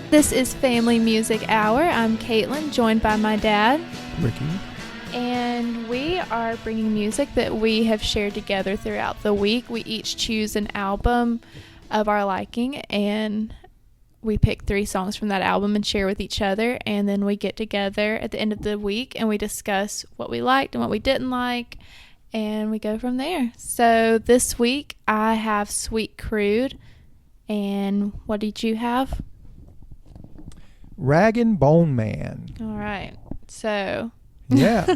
This is Family Music Hour. I'm Caitlin, joined by my dad, Ricky. And we are bringing music that we have shared together throughout the week. We each choose an album of our liking, and we pick 3 songs from that album and share with each other. And then we get together at the end of the week and we discuss what we liked and what we didn't like, and we go from there. So this week I have Sweet Crude. And what did you have? Rag and Bone Man. All right. So. Yeah.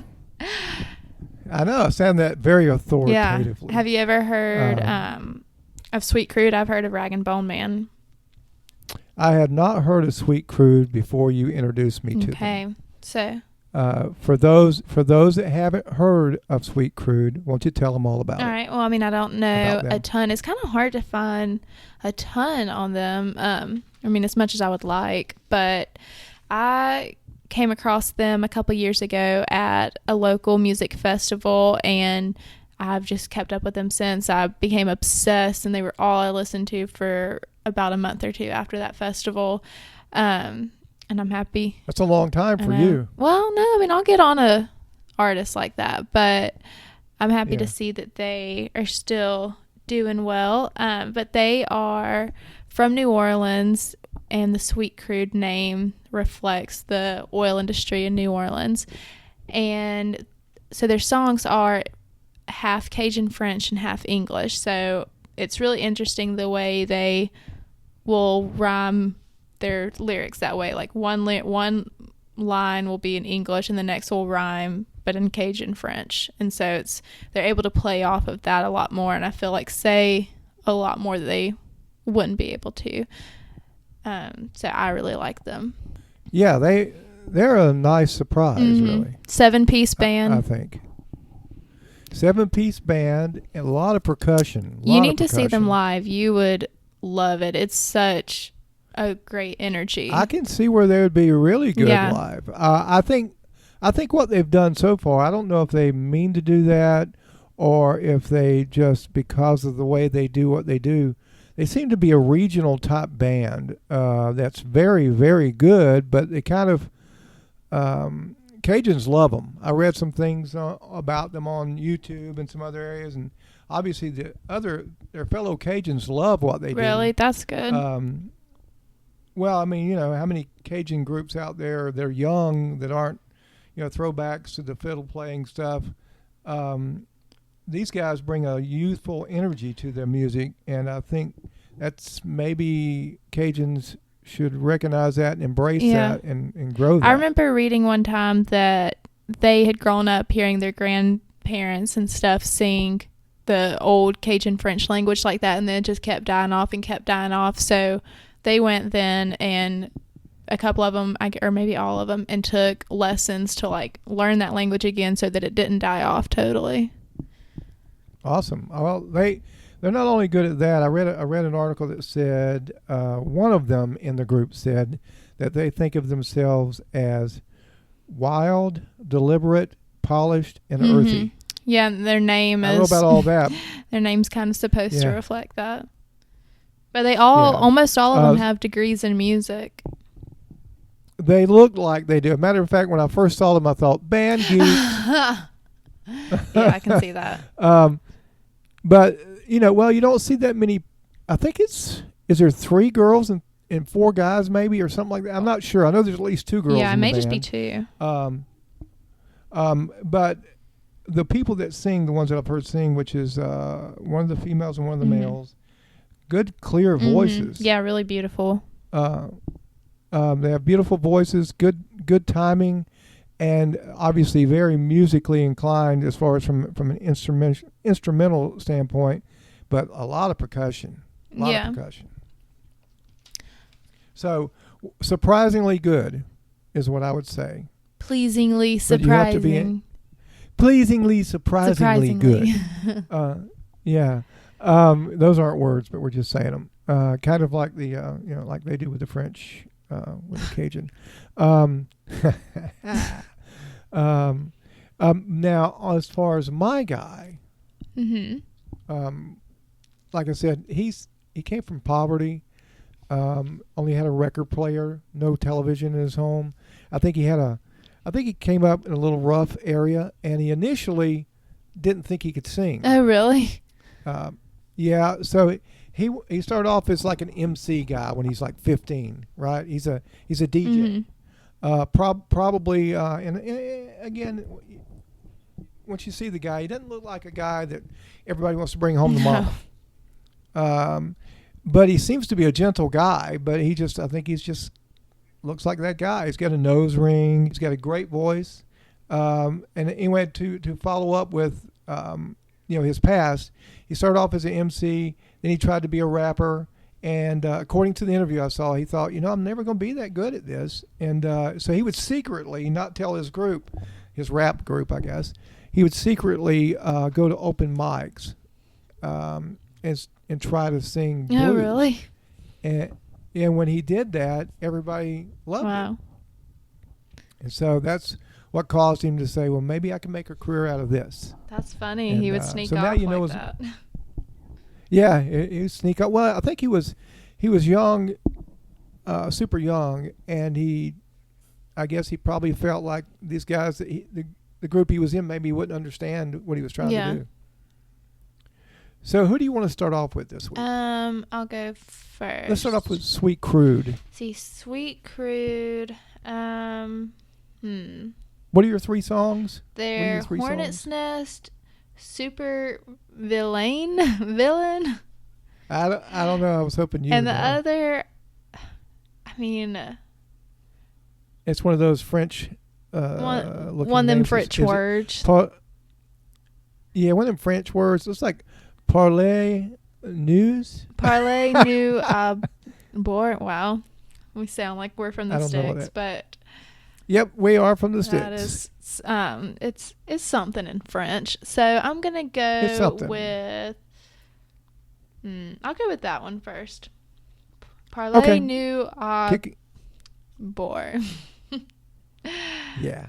I know. I sound that very authoritatively. Yeah. Have you ever heard of Sweet Crude? I've heard of Rag and Bone Man. I had not heard of Sweet Crude before you introduced me to them. Okay. So. For those that haven't heard of Sweet Crude, won't you tell them all about it? All right. Well, I mean, I don't know a ton. It's kind of hard to find a ton on them. I mean, as much as I would like, but I came across them a couple years ago at a local music festival, and I've just kept up with them since. I became obsessed, and they were all I listened to for about a month or two after that festival. And I'm happy. That's a long time for you. Well, no, I mean, I'll get on a artist like that, but I'm happy to see that they are still doing well. But they are from New Orleans, and the Sweet Crude name reflects the oil industry in New Orleans. And so their songs are half Cajun French and half English. So it's really interesting the way they will rhyme their lyrics that way. Like one line will be in English and the next will rhyme but in Cajun French. And so they're able to play off of that a lot more, and I feel like say a lot more that they wouldn't be able to. So I really like them. Yeah, they're a nice surprise, really. 7-piece band. I think. 7-piece band and a lot of percussion. You need to see them live. You would love it. It's such a great energy. I can see where they would be really good live. I think what they've done so far, I don't know if they mean to do that or if they just, because of the way they do what they do, they seem to be a regional type band that's very, very good, but they kind of, Cajuns love them. I read some things about them on YouTube and some other areas, and obviously their fellow Cajuns love what they do. Really? That's good. Well, I mean, how many Cajun groups out there, they're young, that aren't, throwbacks to the fiddle playing stuff. These guys bring a youthful energy to their music, and I think that's maybe Cajuns should recognize that and embrace that and grow that. I remember reading one time that they had grown up hearing their grandparents and stuff sing the old Cajun French language like that, and then it just kept dying off. So they went then, and a couple of them, or maybe all of them, and took lessons to like learn that language again so that it didn't die off totally. Awesome. Well, they're not only good at that. I read an article that said one of them in the group said that they think of themselves as wild, deliberate, polished, and earthy. Yeah, their name I don't know about all that. Their name's kind of supposed to reflect that. But they almost all of them have degrees in music. They look like they do. As a matter of fact, when I first saw them, I thought, band geek. Yeah, I can see that. But, you don't see that many. I think is there 3 girls and 4 guys maybe or something like that? I'm not sure. I know there's at least 2 girls in the band. Yeah, it may just be 2. But the people that sing, the ones that I've heard sing, which is one of the females and one of the males, good, clear voices. Yeah, really beautiful. They have beautiful voices, good timing, and obviously very musically inclined as far as from an instrumental standpoint, but a lot of percussion. So surprisingly good is what I would say. Pleasingly surprising. Pleasingly surprisingly good. Those aren't words, but we're just saying them. Kind of like the like they do with the French, with the Cajun. Now, as far as my guy, like I said, he came from poverty. only had a record player, no television in his home. I think he came up in a little rough area, and he initially didn't think he could sing. Oh, really? Yeah. So he started off as like an MC guy when he's like 15, right? He's a DJ. Probably, and again, once you see the guy, he doesn't look like a guy that everybody wants to bring home to mom. But he seems to be a gentle guy. But I think he's just looks like that guy. He's got a nose ring. He's got a great voice. And anyway, to follow up with his past, he started off as an MC. Then he tried to be a rapper. And according to the interview I saw, he thought, I'm never going to be that good at this. And so he would secretly not tell his group, his rap group, I guess. He would secretly go to open mics and try to sing blues. Oh, really? And when he did that, everybody loved him. And so that's what caused him to say, well, maybe I can make a career out of this. That's funny. And, he would sneak off like that. Yeah, he would sneak up. Well, I think he was young, super young, and I guess he probably felt like these guys, the group he was in, maybe wouldn't understand what he was trying to do. So who do you want to start off with this week? I'll go first. Let's start off with Sweet Crude. See, Sweet Crude. What are your 3 songs? They're Hornet's Nest, Super Villain. I don't know. I was hoping you. And the other, it's one of those French. One of them French words. One of them French words. It's like parler news. Parler new board. Wow, we sound like we're from the sticks, but. Yep, we are from the sticks. That is, it's something in French. So I'm gonna go with. I'll go with that one first. Parler nous boire. Yeah.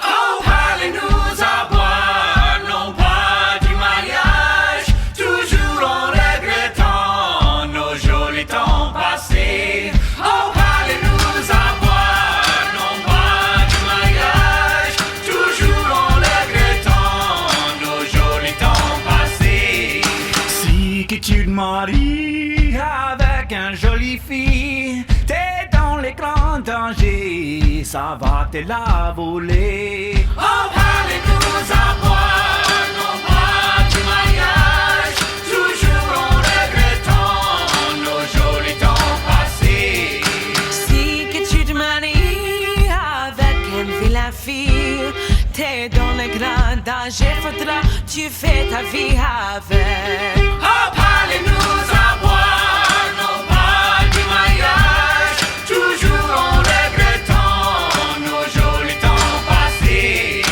Oh, parlez nous à boire, non pas du mariage, toujours en regrettant nos jolis temps passés. Oh, parlez nous à boire, non pas du mariage, toujours en regrettant nos jolis temps passés. Si que tu te maries avec un joli fille, t'es dans les grands dangers, ça va te la voler. Oh, parlez-nous à boire, non pas du mariage, toujours en regrettant nos jolis temps passés. Si que tu te maries avec une vilaine fille, t'es dans le grand danger, faudra tu fais ta vie avec. Oh, parlez-nous à boire, non pas du mariage, toujours en regrettant nos jolis temps passés.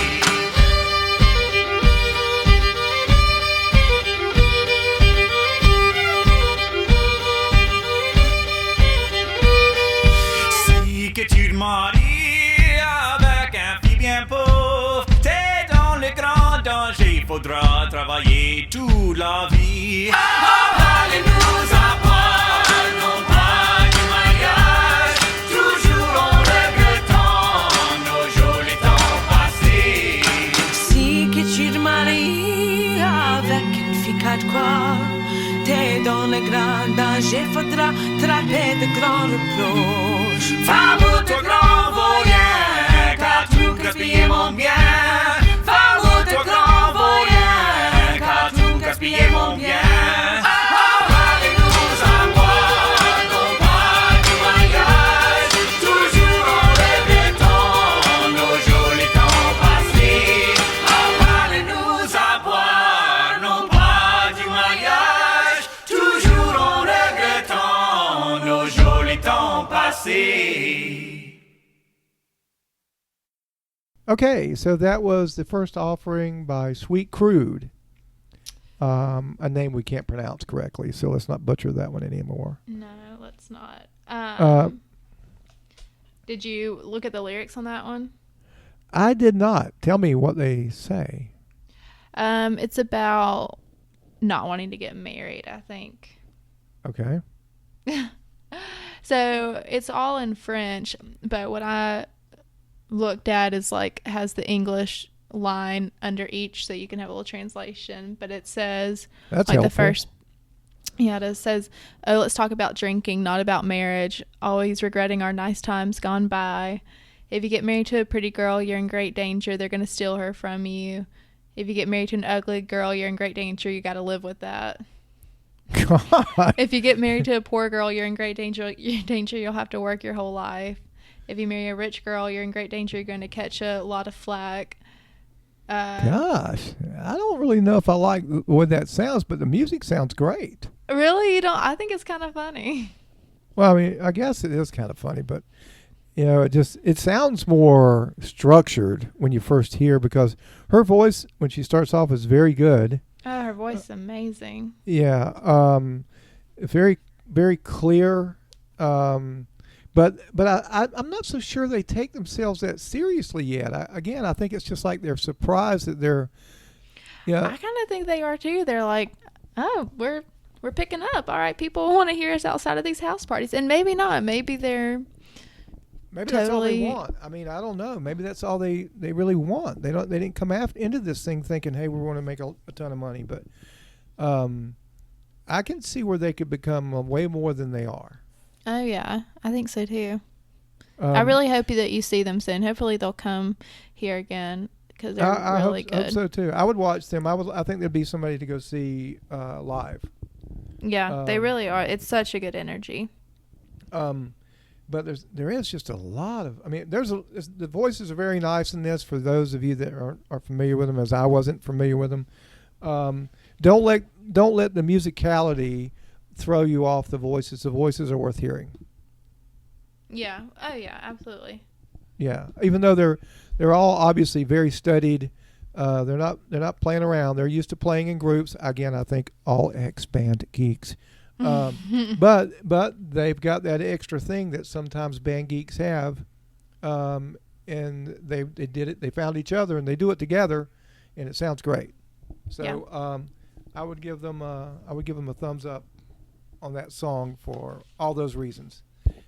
Si que tu te maries avec un fille bien pauvre, t'es dans le grand danger, faudra travailler toute la vie. Oh, parlez-nous à boire, non pas du mariage, toujours en regrettant nos jolis temps passés. Si que tu te maries avec une fille quatre quoi, t'es dans le grand danger, faudra trapper de grands reproches. Fais-moi ton grand vaut rien, car tout gaspiller mon bien. Fais-moi ton grand vaut rien, car tout gaspiller mon bien. Oh, parlez-nous à boire, non pas du mariage, toujours en regrettant nos jolis temps passés. Oh, parlez-nous à boire, non pas du mariage, toujours en regrettant nos jolis temps passés. Okay, so that was the first offering by Sweet Crude, a name we can't pronounce correctly, so let's not butcher that one anymore. No, let's not. Did you look at the lyrics on that one? I did not. Tell me what they say. It's about not wanting to get married, I think. Okay. So it's all in French, but what I looked at is like has the English line under each so you can have a little translation, but it says That's like helpful. the first it says, oh, let's talk about drinking, not about marriage, always regretting our nice times gone by. If you get married to a pretty girl, you're in great danger. They're going to steal her from you. If you get married to an ugly girl, you're in great danger. You got to live with that. God. If you get married to a poor girl, you're in great danger. You'll have to work your whole life. If you marry a rich girl, you're in great danger. You're going to catch a lot of flack. Gosh, I don't really know if I like the way that sounds, but the music sounds great. Really? You don't? I think it's kind of funny. Well, I mean, I guess it is kind of funny, but it sounds more structured when you first hear, because her voice when she starts off is very good. Oh, her voice is amazing. Yeah, very very clear. But I'm not so sure they take themselves that seriously yet. I think it's just like they're surprised that they're. Yeah, I kind of think they are too. They're like, oh, we're picking up. All right, people want to hear us outside of these house parties, and maybe not. Maybe they're. Maybe that's all they want. I mean, I don't know. Maybe that's all they really want. They didn't come into this thing thinking, hey, we want to make a ton of money. But I can see where they could become way more than they are. Oh yeah, I think so too. I really hope that you see them soon. Hopefully they'll come here again because they're really good. I hope so too. I would watch them. I think there'd be somebody to go see live. Yeah, they really are. It's such a good energy. But there is just a lot of. I mean, the voices are very nice in this. For those of you that are familiar with them, as I wasn't familiar with them, don't let the musicality throw you off the voices. The voices are worth hearing. Yeah. Oh yeah, absolutely. Yeah. Even though they're all obviously very studied, they're not playing around. They're used to playing in groups. Again, I think all ex-band geeks. But they've got that extra thing that sometimes band geeks have, and they did it. They found each other and they do it together, and it sounds great. So yeah. I would give them a thumbs up on that song for all those reasons.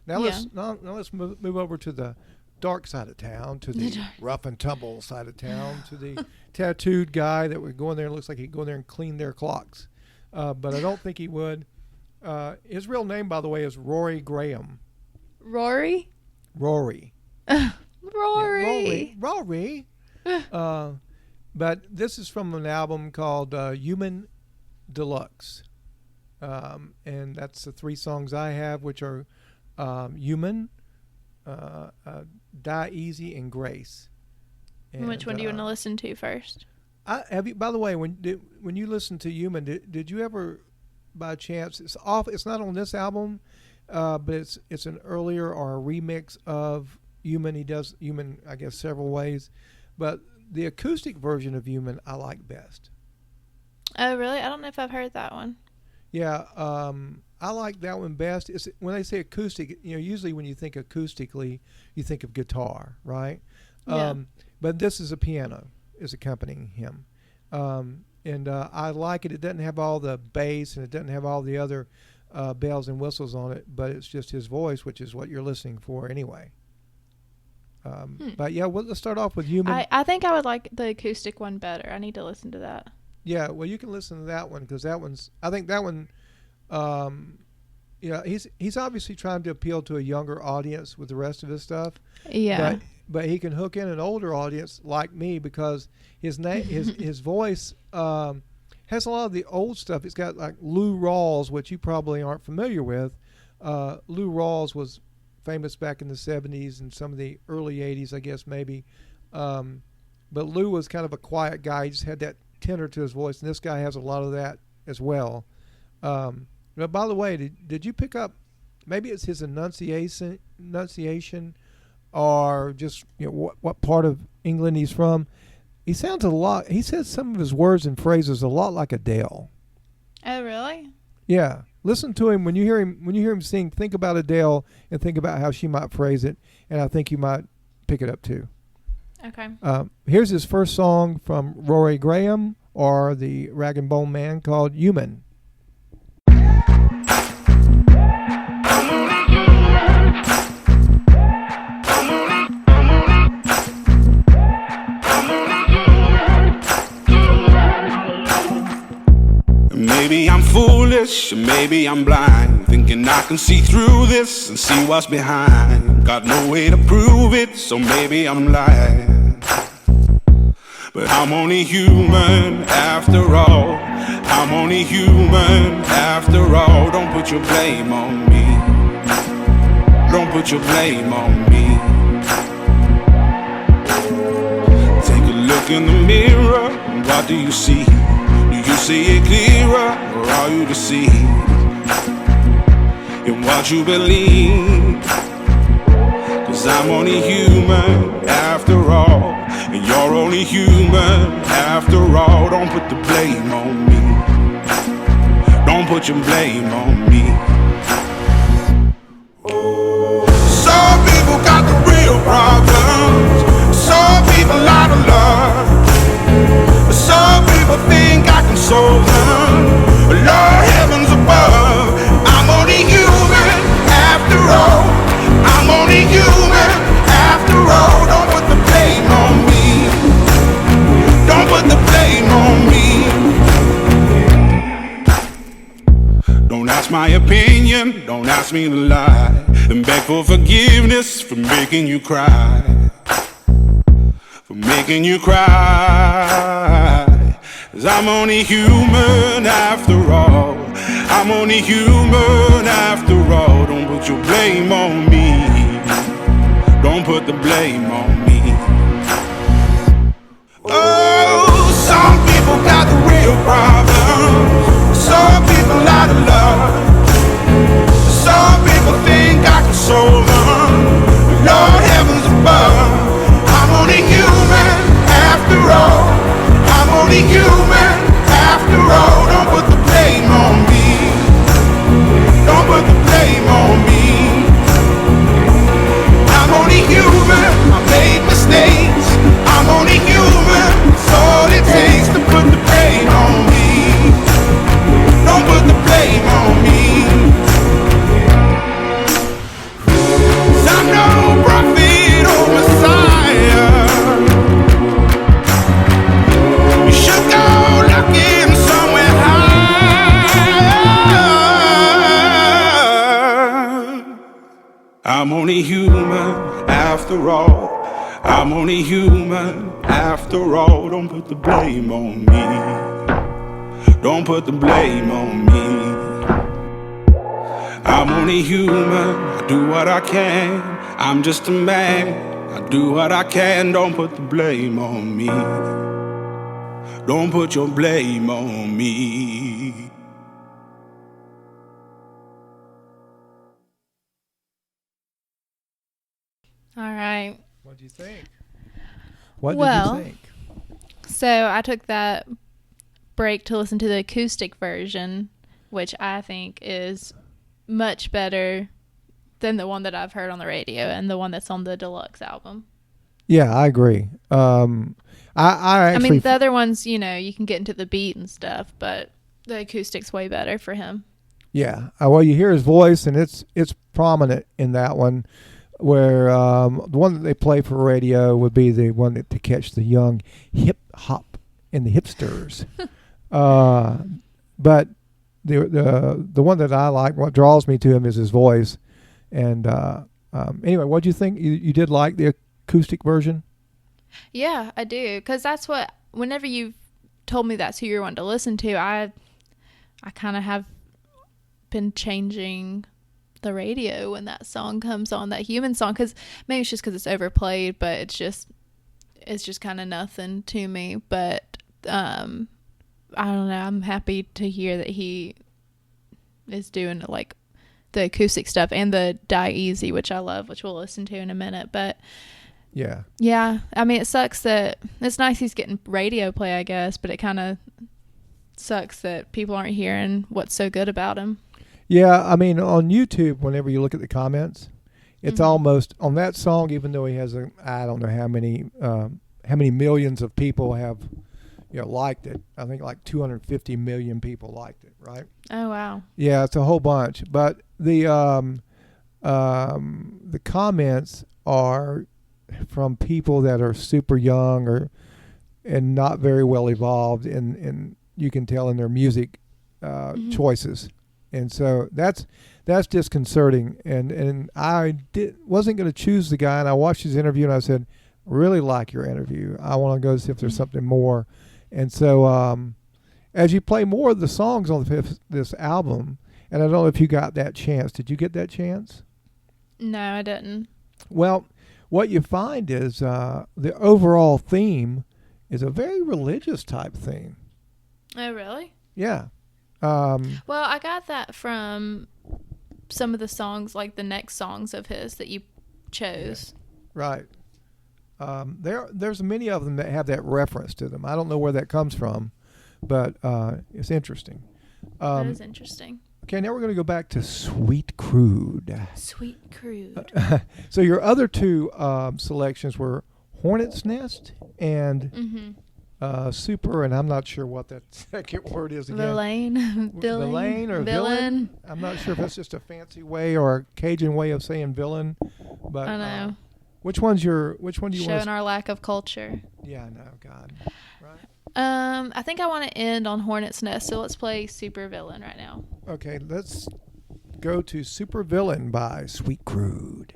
Now let's move over to the dark side of town, to the rough and tumble side of town, to the tattooed guy that would go in there and looks like he'd go in there and clean their clocks, but I don't think he would. His real name, by the way, is Rory Graham. Rory. Rory. Rory. Yeah, Rory. But this is from an album called Human Deluxe. And that's the 3 songs I have, which are Human, Die Easy, and Grace. And, which one do you want to listen to first? By the way, when you listen to Human, did you ever, by chance, it's not on this album, but it's an earlier or a remix of Human. He does Human, I guess, several ways, but the acoustic version of Human I like best. Oh, really? I don't know if I've heard that one. Yeah, I like that one best. It's when they say acoustic, usually when you think acoustically, you think of guitar, right? Yeah. But this is a piano is accompanying him. And I like it. It doesn't have all the bass and it doesn't have all the other bells and whistles on it, but it's just his voice, which is what you're listening for anyway. But yeah, let's start off with Human. I think I would like the acoustic one better. I need to listen to that. Yeah, well, you can listen to that one because I think that one, he's obviously trying to appeal to a younger audience with the rest of his stuff. Yeah. But he can hook in an older audience like me because his voice has a lot of the old stuff. It's got like Lou Rawls, which you probably aren't familiar with. Lou Rawls was famous back in the 70s and some of the early 80s, I guess maybe. But Lou was kind of a quiet guy. He just had that tenor to his voice, and this guy has a lot of that as well. But by the way, did you pick up? Maybe it's his enunciation, or just what part of England he's from. He sounds a lot. He says some of his words and phrases a lot like Adele. Oh, really? Yeah. Listen to him when you hear him sing. Think about Adele and think about how she might phrase it, and I think you might pick it up too. Okay. Here's his first song from Rory Graham, or the Rag and Bone Man, called Human. Maybe I'm foolish, or maybe I'm blind, thinking I can see through this and see what's behind. Got no way to prove it, so maybe I'm lying. But I'm only human after all. I'm only human after all. Don't put your blame on me. Don't put your blame on me. Take a look in the mirror, what do you see? Do you see it clearer, or are you deceived in what you believe? 'Cause I'm only human after all, and you're only human after all. Don't put the blame on me. Don't put your blame on me. Some people got the real problems. Some people out of love. Some people think I can solve them. Lord heavens above, I'm only human after all. I'm only human after all. Don't put the blame on me. Don't put the blame on me. Don't ask my opinion, don't ask me to lie, and beg for forgiveness for making you cry. For making you cry. 'Cause I'm only human after all. I'm only human after all. Don't put your blame on me. Don't put the blame on me. Oh, some people got the real problems. Some people out of love. Some people think I can solve them. Lord heavens above, I'm only human after all. I'm only human after all. Don't put the blame on me. Don't put the blame on me. I'm only human. I made mistakes. I'm only human. It's all it takes to put the blame on me. Don't put the blame on me. 'Cause I'm no prophet or Messiah. You should go looking somewhere higher. I'm only human after all. I'm only human after all. Don't put the blame on me. Don't put the blame on me. I'm only human. I do what I can. I'm just a man. I do what I can. Don't put the blame on me. Don't put your blame on me. All right. What do you think? What did Well, you think? So I took that break to listen to the acoustic version, which I think is much better than the one that I've heard on the radio and the one that's on the deluxe album. Yeah, I agree. I actually. I mean, the other ones, you know, you can get into the beat and stuff, but the acoustic's way better for him. Yeah. Well, you hear his voice, and it's prominent in that one. Where the one that they play for radio would be the one that to catch the young hip hop and the hipsters. But the one that I like, what draws me to him is his voice. And anyway, what do you think? You did like the acoustic version? Yeah, I do, because that's what. Whenever you told me that's who you're wanting to listen to, I kind of have been changing the radio when that song comes on, that Human song, because maybe it's just because it's overplayed, but it's just kind of nothing to me. But I don't know, I'm happy to hear that he is doing like the acoustic stuff and the Die Easy, which I love, which we'll listen to in a minute. But yeah, I mean, it sucks that it's nice he's getting radio play, I guess, but it kind of sucks that people aren't hearing what's so good about him. Yeah, I mean, on YouTube, whenever you look at the comments, It's almost on that song, even though he has I don't know how many millions of people have liked it. I think like 250 million people liked it, right? Oh wow. Yeah, it's a whole bunch. But the comments are from people that are super young and not very well evolved, and you can tell in their music choices, and so that's disconcerting. And I wasn't going to choose the guy, and I watched his interview, and I said, really like your interview. I want to go see if there's something more. And so as you play more of the songs on this album, and I don't know if you got that chance. Did you get that chance? No, I didn't. Well, what you find is the overall theme is a very religious type theme. Oh, really? Yeah. Well, I got that from some of the songs, like the next songs of his that you chose. Right. There's many of them that have that reference to them. I don't know where that comes from, but it's interesting. That is interesting. Okay, now we're going to go back to Sweet Crude. Sweet Crude. So your other two selections were Hornet's Nest and Super, and I'm not sure what that second word is again. Villain or villain. I'm not sure if that's just a fancy way or a Cajun way of saying villain. But I know. Which do you want? Showing our lack of culture. Yeah, I know. God. Right. I think I want to end on Hornet's Nest, so let's play Super Villain right now. Okay, let's go to Super Villain by Sweet Crude.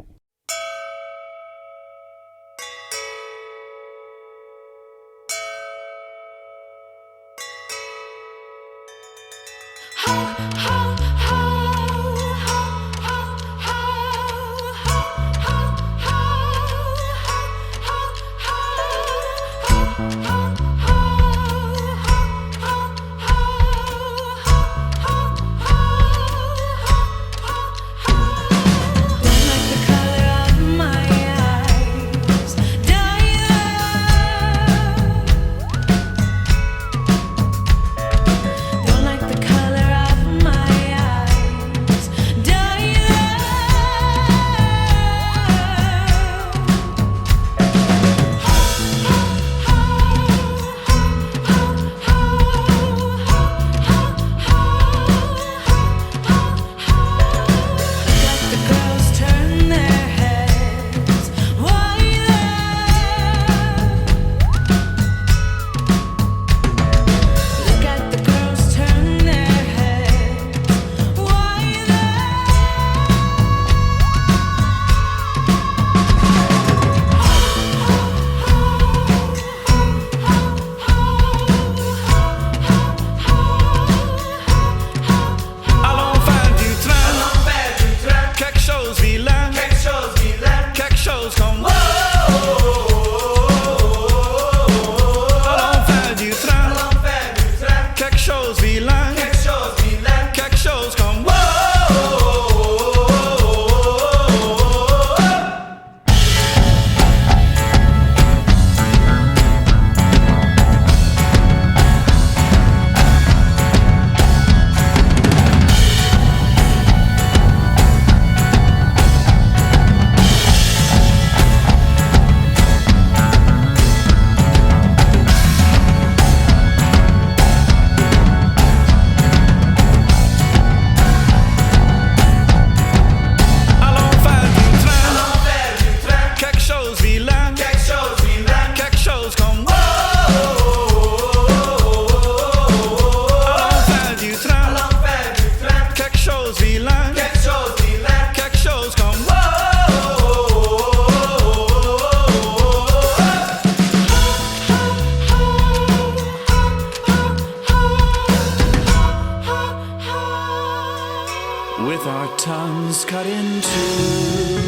With our tongues cut in two,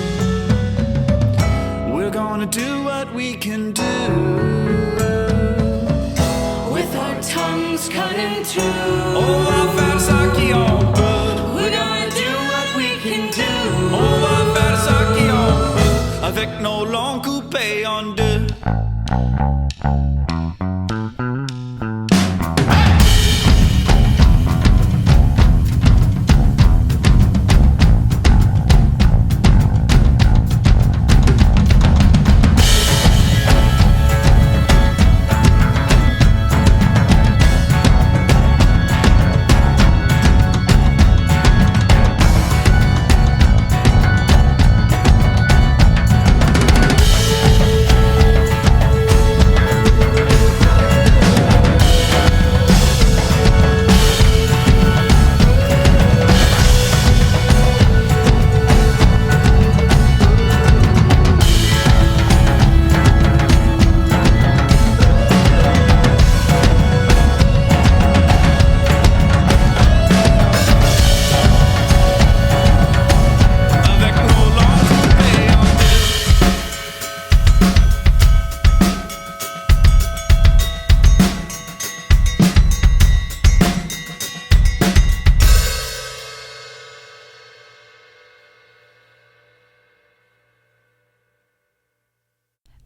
we're gonna do what we can do. With our tongues cut in two, On va faire ça qui en peut. we're gonna do what we can do. On va faire ça qui en peut. Avec nos langues coupées en deux.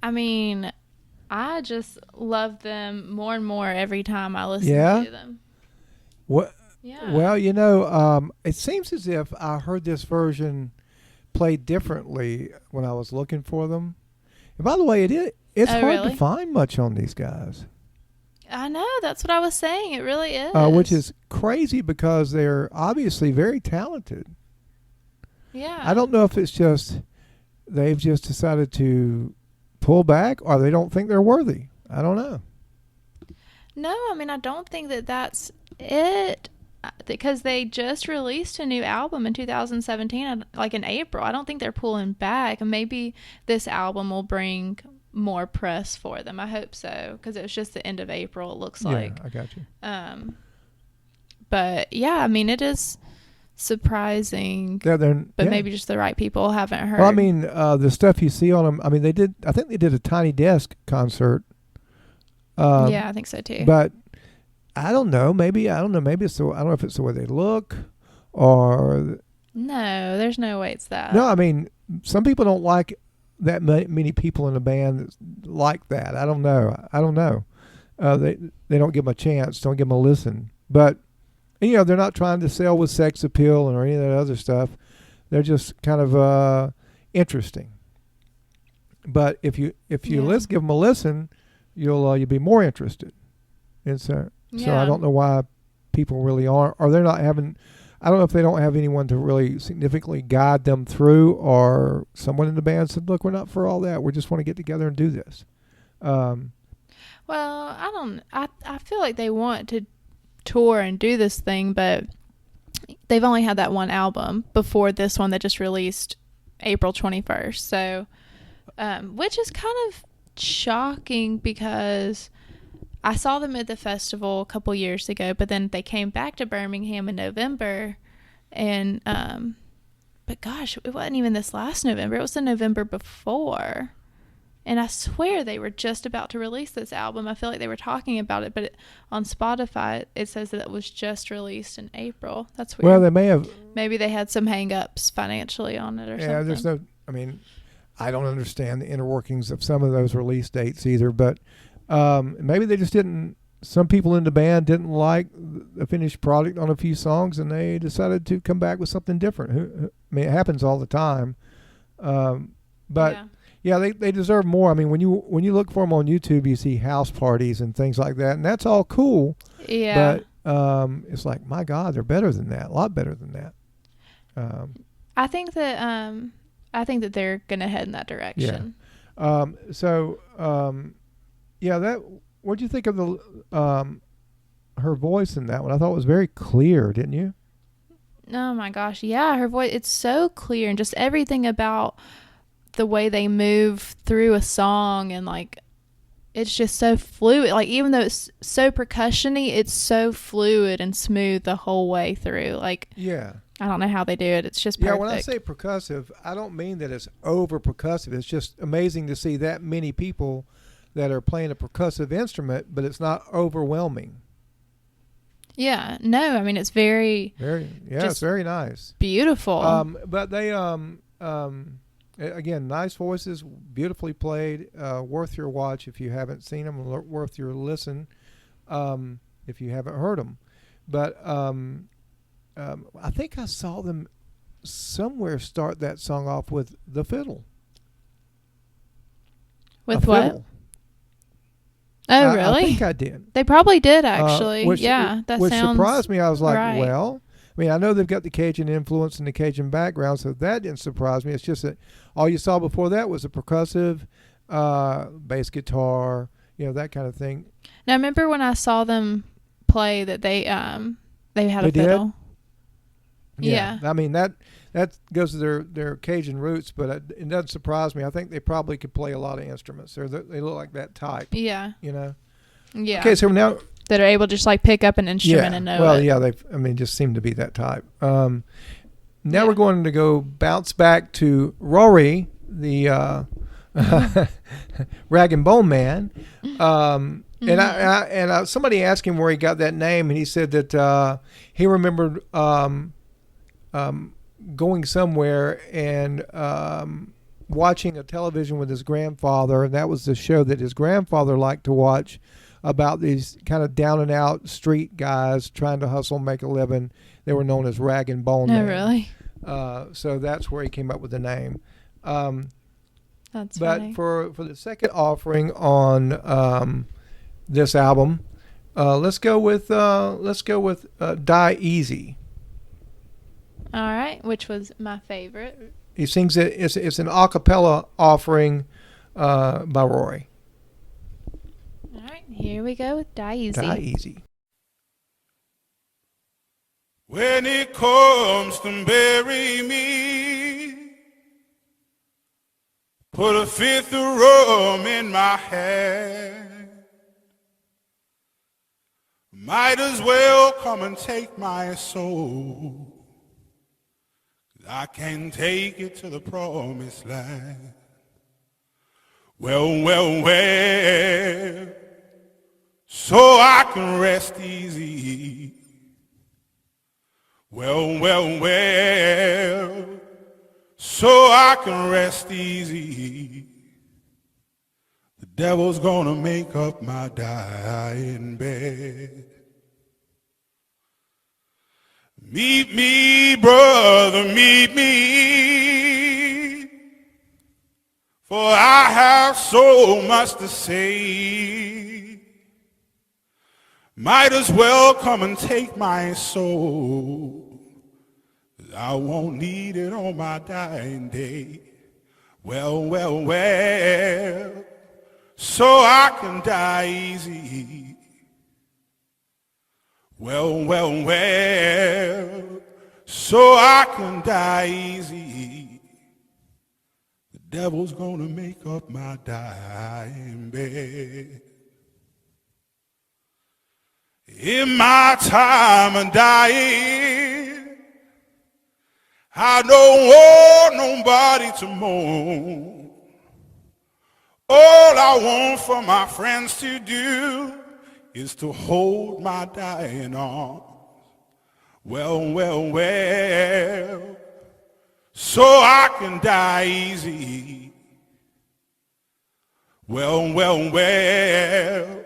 I mean, I just love them more and more every time I listen to them. What? Yeah. Well, it seems as if I heard this version played differently when I was looking for them. And by the way, it's hard really? to find much on these guys. I know. That's what I was saying. It really is. Which is crazy because they're obviously very talented. Yeah. I don't know if it's just they've just decided to pull back or they don't think they're worthy. I don't know. No, I mean, I don't think that's it, because they just released a new album in 2017, like in April. I don't think they're pulling back, and maybe this album will bring more press for them. I hope so, because it was just the end of April, it looks like. Yeah, I got you. But yeah, I mean, it is surprising, but maybe just the right people haven't heard. Well, I mean, the stuff you see on them, I mean, I think they did a Tiny Desk concert. Yeah, I think so too. But I don't know. Maybe I don't know if it's the way they look, or no, there's no way it's that. No, I mean, some people don't like that many people in a band that's like that. I don't know. They don't give them a chance. Don't give them a listen. But they're not trying to sell with sex appeal or any of that other stuff. They're just kind of interesting. But if you give them a listen, you'll be more interested. And so I don't know why people really aren't, or they're not having. I don't know if they don't have anyone to really significantly guide them through, or someone in the band said, "Look, we're not for all that. We just want to get together and do this." Well, I feel like they want to tour and do this thing, but they've only had that one album before this one that just released April 21st. So, which is kind of shocking because I saw them at the festival a couple years ago, but then they came back to Birmingham in November, and but gosh, it wasn't even this last November. It was the November before, and I swear they were just about to release this album. I feel like they were talking about it, but on Spotify it says that it was just released in April. That's weird. Well, they may have. Maybe they had some hang-ups financially on it or something. Yeah, there's no. I mean, I don't understand the inner workings of some of those release dates either, but maybe they just didn't. Some people in the band didn't like the finished product on a few songs, and they decided to come back with something different. I mean, it happens all the time, but yeah, they deserve more. I mean, when you look for them on YouTube, you see house parties and things like that, and that's all cool. Yeah, but it's like, my God, they're better than that. A lot better than that. I think that they're gonna head in that direction. Yeah. What'd you think of the her voice in that one? I thought it was very clear, didn't you? Oh my gosh, yeah, her voice, it's so clear, and just everything about the way they move through a song, and like it's just so fluid. Like, even though it's so percussion-y, it's so fluid and smooth the whole way through. Like, yeah. I don't know how they do it. It's just perfect. Yeah, when I say percussive, I don't mean that it's over percussive. It's just amazing to see that many people that are playing a percussive instrument, but it's not overwhelming. Yeah, no, I mean, it's very it's very nice, beautiful. But they again, nice voices, beautifully played, worth your watch if you haven't seen them, worth your listen if you haven't heard them. But I think I saw them somewhere start that song off with the fiddle. With what? Fiddle. Oh, really? I think I did. They probably did, actually. Which sounds surprised me. I was like, right. well, I mean, I know they've got the Cajun influence and the Cajun background, so that didn't surprise me. It's just that all you saw before that was a percussive bass guitar, that kind of thing. Now, remember when I saw them play that they had a fiddle? Yeah. I mean, that goes to their Cajun roots, but it doesn't surprise me. I think they probably could play a lot of instruments. They look like that type. Yeah. Yeah. Okay, so now that are able to just like pick up an instrument and know it. Well, yeah, just seem to be that type. Now we're going to go bounce back to Rory, the Rag and Bone Man. And somebody asked him where he got that name, and he said that he remembered going somewhere and watching a television with his grandfather, and that was the show that his grandfather liked to watch about these kind of down and out street guys trying to hustle, make a living. They were known as Rag and Bone Oh, Man. really? So that's where he came up with the name. That's But funny. for the second offering on this album, let's go with Die Easy. All right, which was my favorite. He sings it. It's an a cappella offering by Roy. All right, here we go with Die Easy. Die Easy. When it comes to bury me, put a fifth of rum in my hand. Might as well come and take my soul. I can take it to the promised land. Well, well, well, so I can rest easy. Well, well, well, so I can rest easy. The devil's gonna make up my dying bed. Meet me, brother, meet me, for I have so much to say. Might as well come and take my soul. I won't need it on my dying day. Well, well, well, so I can die easy. Well, well, well, so I can die easy. The devil's gonna make up my dying bed. In my time of dying, I don't want nobody to mourn. All I want for my friends to do is to hold my dying arms. Well, well, well, so I can die easy. Well, well, well,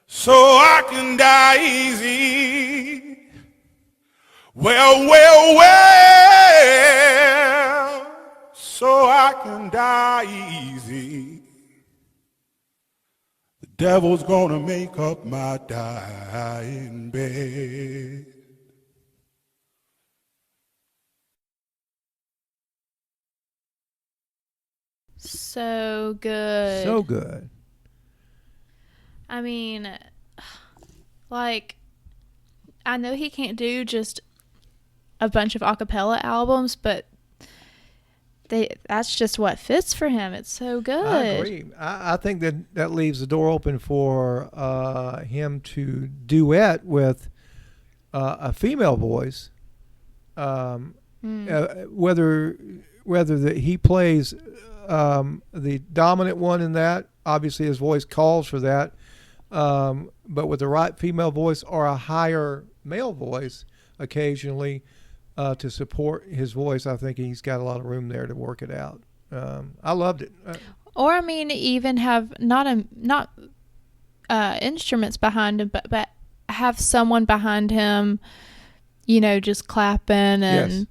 so I can die easy. Well, well, well, so I can die easy. The devil's gonna make up my dying bed. So good. So good. I mean, like, I know he can't do just a bunch of a cappella albums, but that's just what fits for him. It's so good. I agree. I think that leaves the door open for him to duet with a female voice. Whether he plays the dominant one in that, obviously his voice calls for that, but with the right female voice or a higher male voice occasionally to support his voice, I think he's got a lot of room there to work it out. I loved it. Or I mean, even have not instruments behind him, but have someone behind him, just clapping and Yes.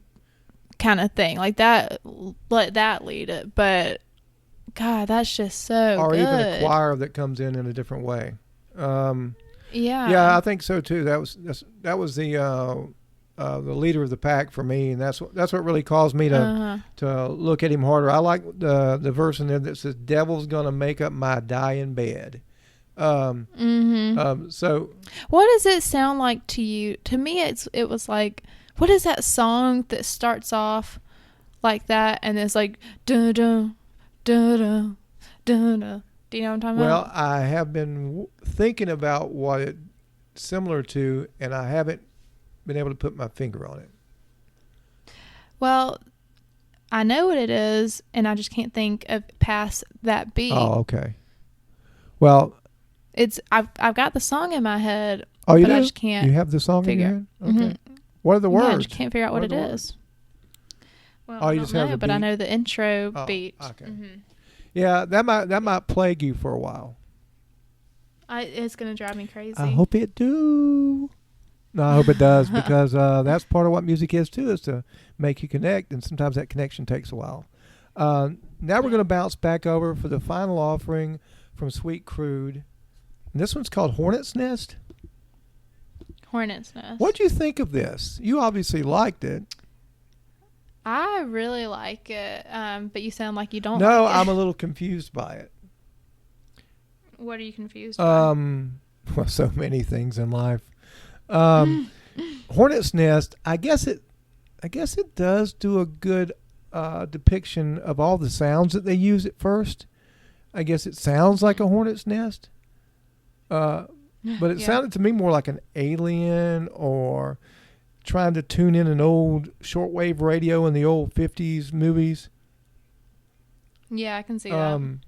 kind of thing like that. Let that lead it. But God, that's just so Or good. even a choir that comes in a different way. Yeah, I think so too. That was the leader of the pack for me, and that's what really caused me to look at him harder. I like the verse in there that says, "Devil's gonna make up my dying bed." So what does it sound like to you? To me, it was like, what is that song that starts off like that and it's like dun dun dun dun dun dun? Do you know what I'm talking Well, about? I have been thinking about what it's similar to, and I haven't been able to put my finger on it. Well, I know what it is, and I just can't think of past that beat. Oh, okay. Well, I've got the song in my head. oh, you but do? I just can't You have the song in your figure. head? Okay. What are the Yeah, I words? just can't figure out what What it are the is. Well, Oh, I you don't just have know, the but I beat? know the intro Oh, beat. okay. Mm-hmm. Yeah, that might plague you for a while. It's gonna drive me crazy. I hope it do. No, I hope it does because that's part of what music is too, is to make you connect, and sometimes that connection takes a while. Now we're going to bounce back over for the final offering from Sweet Crude. And this one's called Hornet's Nest. Hornet's Nest. What do you think of this? You obviously liked it. I really like it, but you sound like you don't. No, like it. I'm a little confused by it. What are you confused by? Well, so many things in life. Hornet's Nest. I guess it does do a good depiction of all the sounds that they use at first. I guess it sounds like a hornet's nest, but it sounded to me more like an alien or trying to tune in an old shortwave radio in the old 50s movies. Yeah, I can see that.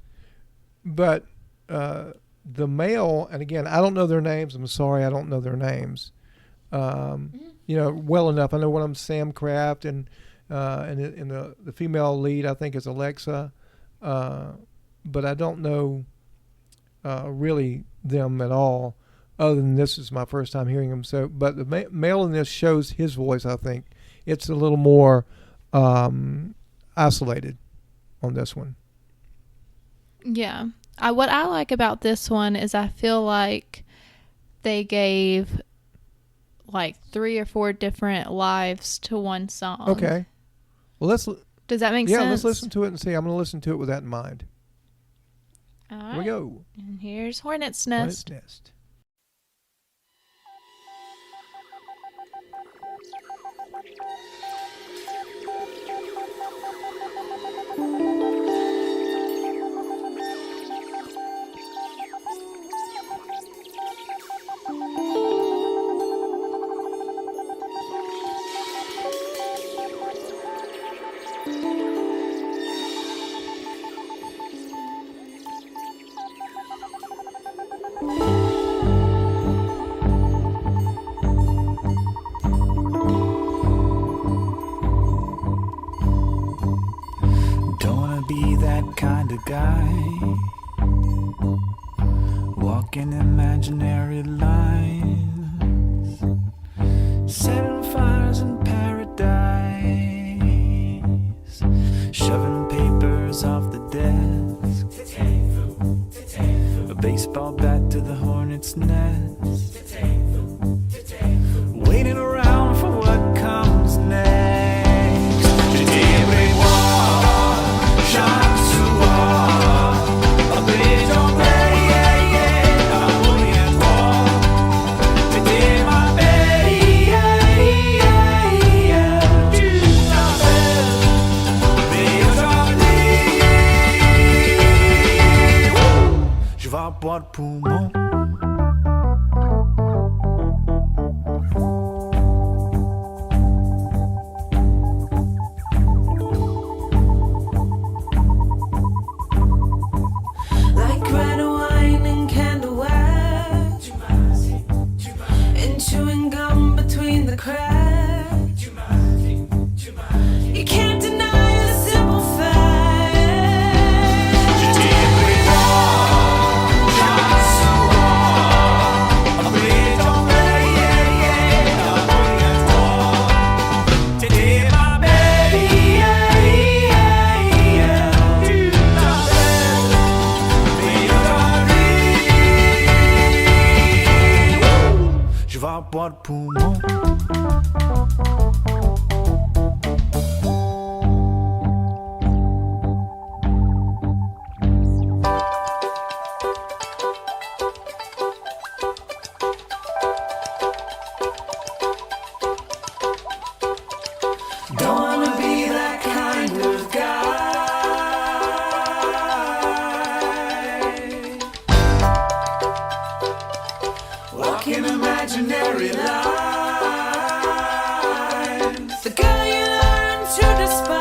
But the male, and again, I don't know their names. I'm sorry, I don't know their names. Well enough. I know one of them's Sam Kraft, and the female lead, I think, is Alexa. But I don't know really them at all, other than this is my first time hearing them. So, but the male in this shows his voice. I think it's a little more isolated on this one. Yeah. What I like about this one is I feel like they gave like 3 or 4 different lives to one song. Okay. Well, Does that make sense? Yeah, let's listen to it and see. I'm going to listen to it with that in mind. All right. Here we go. And here's Hornet's Nest. Hornet's Nest. Don't wanna be that kind of guy, walking imaginary lines, setting fires in paradise, shoving papers off the desk, a baseball bat to the hornet's nest, waiting around for what comes next. Je vais boire de poumon. Like red wine and candle wax, and chewing gum between the cracks. You can't deny the simple fact. Je vais boire de poumon. Don't wanna be that kind of guy, walking imaginary lines, the guy you learn to despise.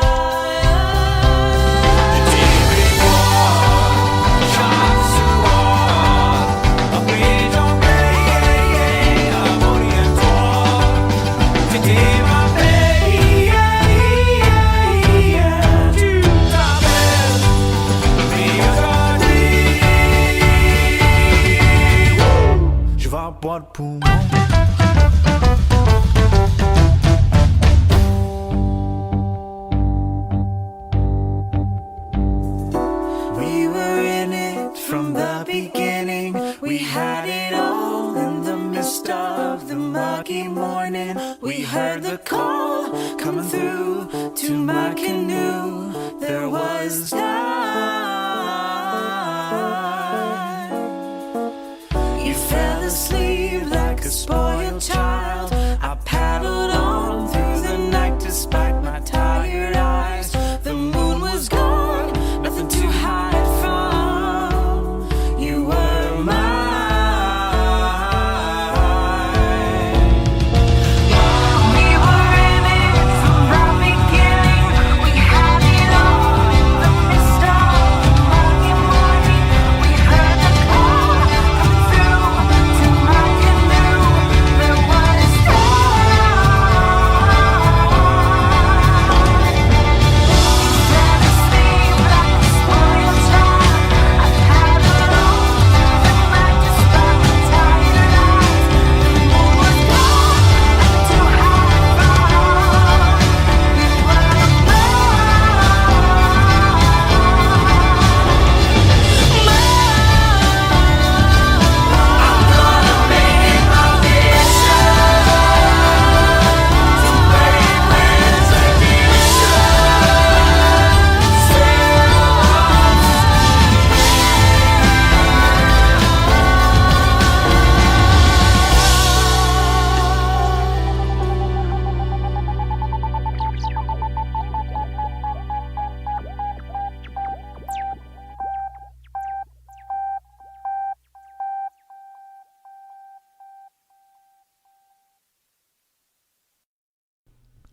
pas de poumon. We were in it from the beginning. We had it all in the mist of the muggy morning. We heard the call coming through to my canoe. There was night. You fell asleep like a spoiled child. I paddled on through the night despite my tired eyes. The moon was gone, nothing to hide from. You were mine. We were in it from the beginning. We had it all in the mist of the muggy morning. We heard the call coming through to my canoe. There was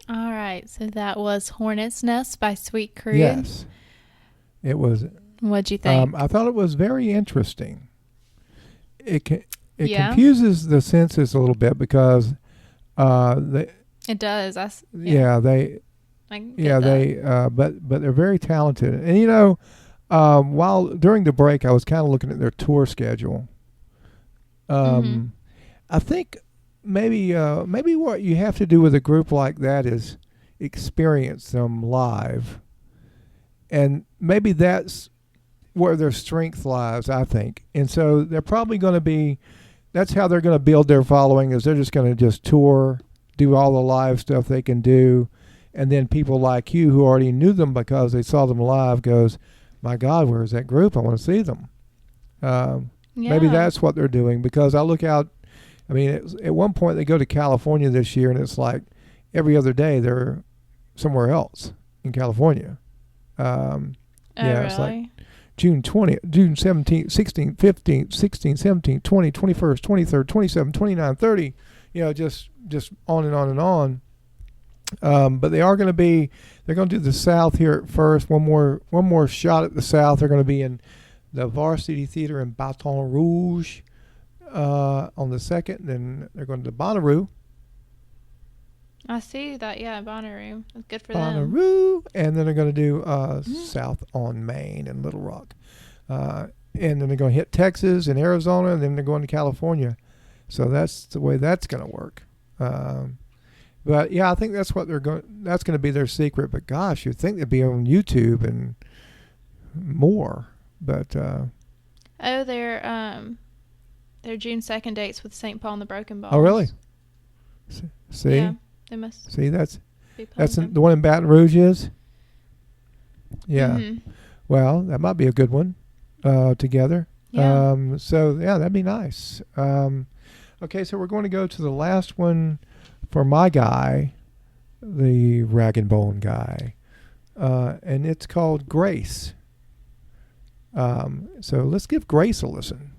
All right, so that was Hornet's Nest by Sweet Crew. Yes, it was. What'd you think? I thought it was very interesting. It Yeah. confuses the senses a little bit because they It does. they I can get that. but they're very talented. And you know, while during the break, I was kind of looking at their tour schedule. I think maybe what you have to do with a group like that is experience them live, and maybe that's where their strength lies, I think. And so they're probably going to be. That's how they're going to build their following. Is they're just going to just tour, do all the live stuff they can do, and then people like you who already knew them because they saw them live goes, my God, where's that group? I want to see them. Maybe Yeah. that's what they're doing, because I look out. I mean, at one point they go to California this year, and it's like every other day they're somewhere else in California. Yeah, it's like Really? June 20th, June 17th, 16th, 15th, 16th, 17th, 20th, 21st, 23rd, 27th, 29th, 30, you know, just on and on and on. But they're going to do the South here at first. One more shot at the South. They're going to be in the Varsity Theater in Baton Rouge on the 2nd. Then they're going to Bonnaroo. I see that. Yeah, Bonnaroo. That's good for them. Bonnaroo. And then they're going to do South on Main and Little Rock. And then they're going to hit Texas and Arizona, and then they're going to California. So that's the way that's going to work. But yeah, I think that's what they're going. That's going to be their secret. But gosh, you'd think they'd be on YouTube and more. But Their June 2nd dates with St. Paul and the Broken Balls. oh really? See, Yeah, they must see, that's be playing the one in Baton Rouge is. Yeah. Mhm. Well, that might be a good one together. Yeah. So yeah, that'd be nice. Okay, so we're going to go to the last one for my guy, the Rag and Bone guy, and it's called Grace. So let's give Grace a listen.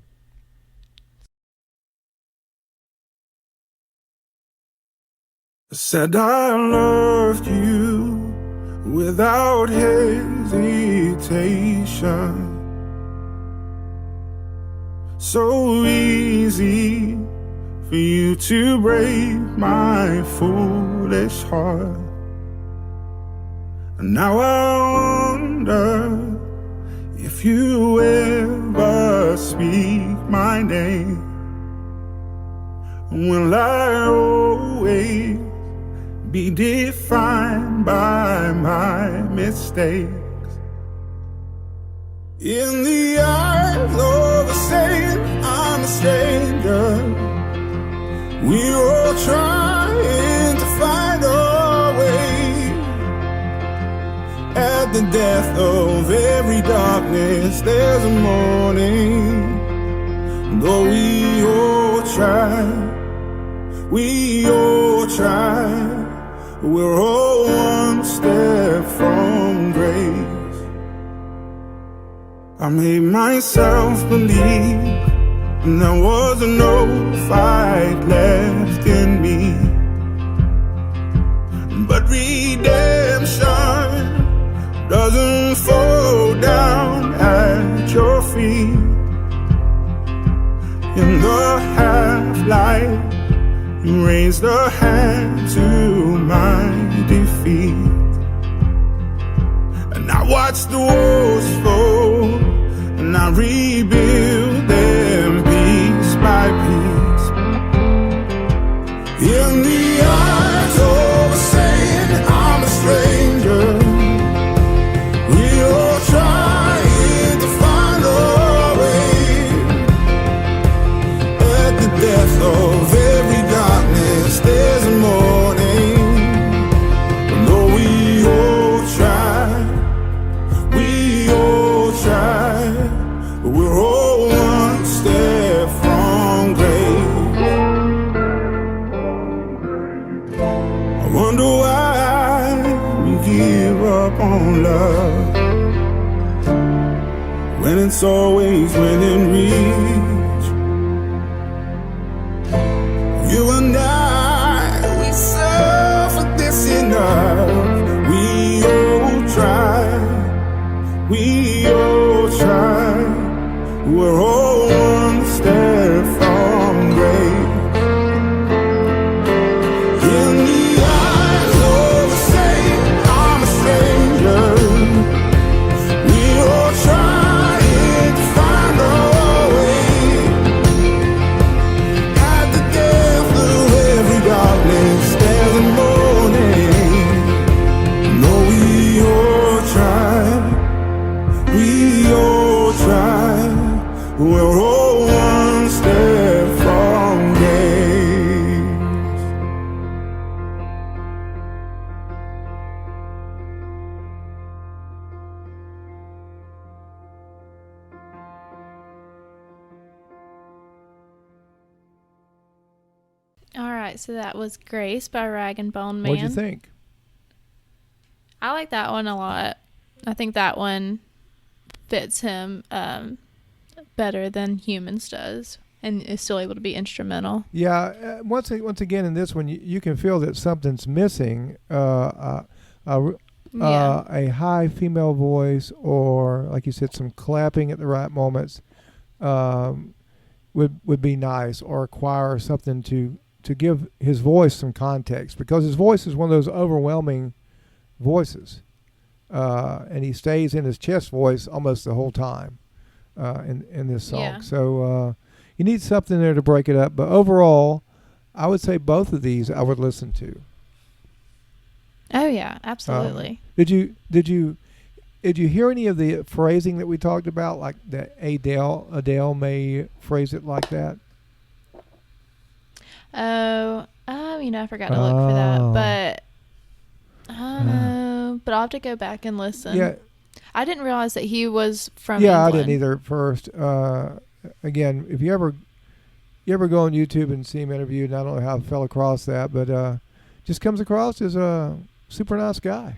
Said I loved you without hesitation. So easy for you to break my foolish heart. And now I wonder if you ever speak my name. Will I always be defined by my mistakes? In the eyes of a saint, I'm a stranger. We're all trying to find our way. At the death of every darkness, there's a morning. Though we all try, we're all one step from grace. I made myself believe there was no fight left in me, but redemption doesn't fall down at your feet. In the half-light, you raised a hand to my defeat, and I watched the walls fall, and I rebuild them piece by piece. In the eyes of a saint, I'm a stranger. We're all trying to find our way. At the death of every darkness, there's a morning. And though we all try, we're all one step from grace. I wonder why we give up on love when it's always within reach. You and I, we suffer this enough. We all try. We're all one step from grace. In the eyes of a saint, I'm a stranger. We're all trying to find our way. At the depth of every darkness, there's a morning. No, we all try. We're all one step from grace. All right, so that was Grace by Rag and Bone Man. What'd you think? I like that one a lot. I think that one fits him better than Humans does, and is still able to be instrumental. Yeah, once again in this one, you can feel that something's missing. A high female voice, or like you said, some clapping at the right moments would be nice, or a choir or something to give his voice some context, because his voice is one of those overwhelming voices, and he stays in his chest voice almost the whole time in this song. Yeah. So you need something there to break it up. But overall, I would say both of these I would listen to. Oh yeah, absolutely. Did you hear any of the phrasing that we talked about, like that Adele may phrase it like that? I forgot to look for that, but I don't know. But I'll have to go back and listen. Yeah, I didn't realize that he was from yeah, England. I didn't either at first. Again, if you ever go on YouTube and see him interviewed, and I don't know how I fell across that, but just comes across as a super nice guy.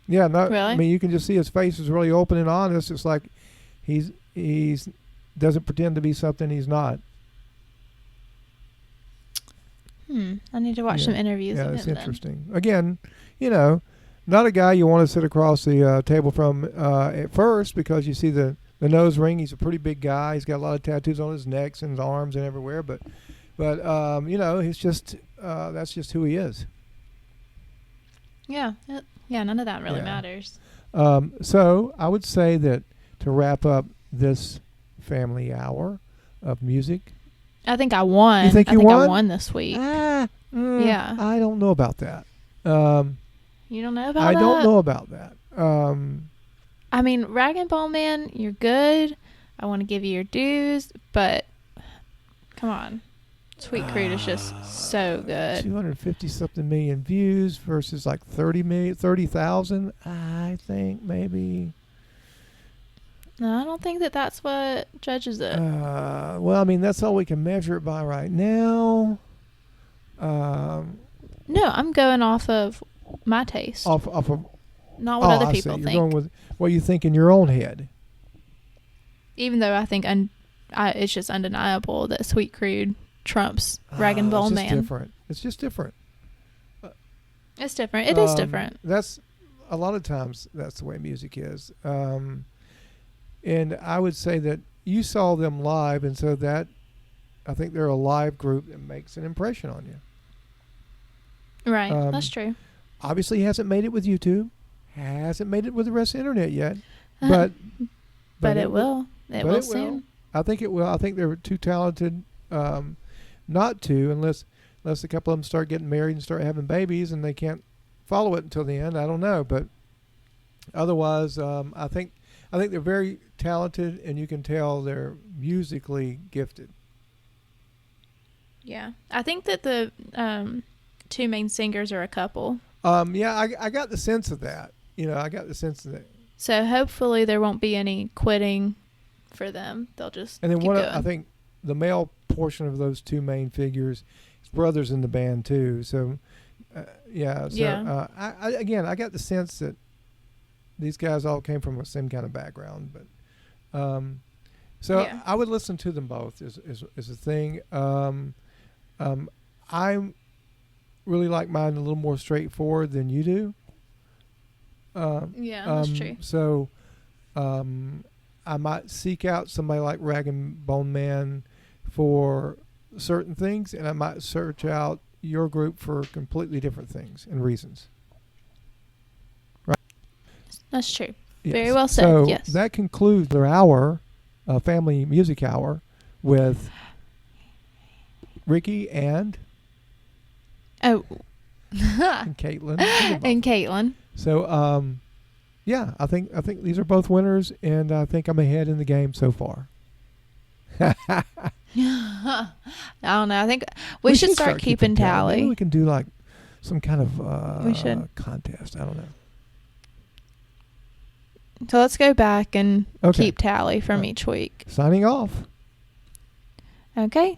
Yeah, Really? I mean, you can just see his face is really open and honest. It's like he's doesn't pretend to be something he's not. I need to watch some interviews of him. Yeah, it's interesting. Again, not a guy you want to sit across the table from at first, because you see the nose ring. He's a pretty big guy. He's got a lot of tattoos on his necks and his arms and everywhere. But he's just that's just who he is. Yeah, none of that really matters. So I would say that to wrap up this family hour of music I think I won. You think I you think won? I won this week. Yeah. I don't know about that. You don't know about I that? don't know about that. I mean, Rag and Bone Man, you're good. I want to give you your dues, but come on. Sweet Crude is just so good. 250 something million views versus like 30,000. I think maybe. No, I don't think that's what judges it. Well, I mean, that's all we can measure it by right now. No, I'm going off of my taste. Off of not what other people think. think. You're going with what you think in your own head. Even though I think it's just undeniable that Sweet Crude trumps Rag and Bone Man. It's just different. It's different. It is different. That's a lot of times that's the way music is. And I would say that you saw them live, and so that I think they're a live group that makes an impression on you. Right. That's true. Obviously, he hasn't made it with YouTube. Hasn't made it with the rest of the internet yet. But it will. It will soon. I think it will. I think they're too talented not to, unless a couple of them start getting married and start having babies, and they can't follow it until the end. I don't know, but otherwise, I think they're very talented, and you can tell they're musically gifted. Yeah, I think that the two main singers are a couple. Yeah, I got the sense of that. I got the sense of that. So hopefully there won't be any quitting for them. They'll just and then keep going. I think the male portion of those two main figures, his brother's in the band too. So yeah. So I got the sense that these guys all came from the same kind of background, but I would listen to them both is a thing. I really like mine a little more straightforward than you do. That's true. So I might seek out somebody like Rag and Bone Man for certain things, and I might search out your group for completely different things and reasons. Right? That's true. Yes. Very well said. So yes. that concludes our hour, family music hour, with Ricky and Caitlin. And Caitlin. So I think these are both winners, and I think I'm ahead in the game so far. I don't know. I think we should start keeping tally. Maybe we can do like some kind of we should. contest. I don't know. So let's go back and keep tally from each week. Signing off. Okay.